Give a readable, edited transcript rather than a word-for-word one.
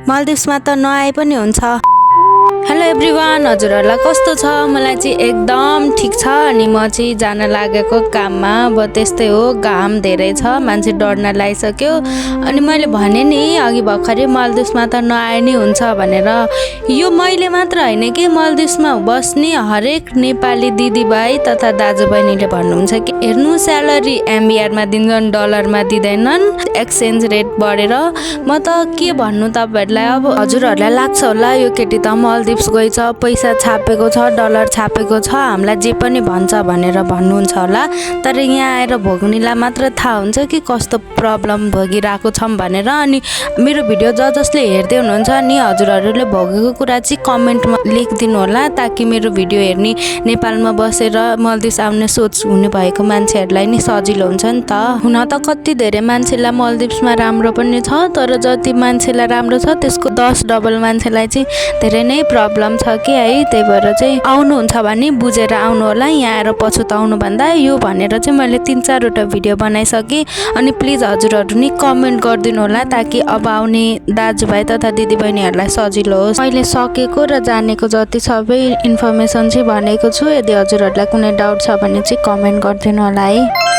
मालदिभ्समा त नआए पनि हुन्छ। हेलो एभ्रिवान, हजुरहरूलाई कस्तो छ? मलाई चाहिँ एकदम ठिक छ। अनि म चाहिँ जान लागेको काममा। अब त्यस्तै हो, घाम धेरै छ, मान्छे डढ्न लागिसक्यो। अनि मैले भने नि अघि भर्खरै मालदिभ्समा त नआए नि हुन्छ भनेर। यो मैले मात्र होइन कि मालदिभ्समा बस्ने हरेक नेपाली दिदीभाइ तथा दाजुबहिनीले भन्नुहुन्छ कि हेर्नु स्यालेरी एमबिआरमा दिन्छन्, डलरमा दिँदैनन्, एक्सचेन्ज रेट बढेर। म त के भन्नु तपाईँहरूलाई। अब हजुरहरूलाई लाग्छ होला यो केटी त मालदिभ्स गएछ, पैसा छापेको छ, डलर छापेको छ, हामीलाई जे पनि भन्छ भनेर भन्नुहुन्छ होला। तर यहाँ आएर भोग्नेलाई मात्र थाहा हुन्छ कि कस्तो प्रब्लम भोगिरहेको छौँ भनेर। अनि मेरो भिडियो जसले हेर्दै हुनुहुन्छ नि, हजुरहरूले भोगेको कुरा चाहिँ कमेन्टमा लेखिदिनु होला, ताकि मेरो भिडियो हेर्ने नेपालमा बसेर मालदिभ्स आउने सोच हुने भएको मान्छेहरूलाई नि सजिलो हुन्छ नि त। हुन त कति धेरै मान्छेलाई मालदिभ्समा राम्रो पनि छ, तर जति मान्छेलाई राम्रो छ त्यसको 10 डबल मान्छेलाई चाहिँ धेरै नै प्रब्लम छ कि है। त्यही भएर चाहिँ आउनुहुन्छ भने बुझेर आउनु होला, यहाँ आएर पछुताउनु भन्दा। यो भनेर चाहिँ मैले 3-4वटा भिडियो बनाइसकेँ। अनि प्लिज हजुरहरू नि कमेन्ट गरिदिनु होला, ताकि अब आउने दाजुभाइ तथा दिदीबहिनीहरूलाई सजिलो होस्। मैले सकेको र जानेको जति सबै इन्फर्मेसन चाहिँ भनेको छु। यदि हजुरहरूलाई कुनै डाउट छ भने चाहिँ कमेन्ट गरिदिनु होला है।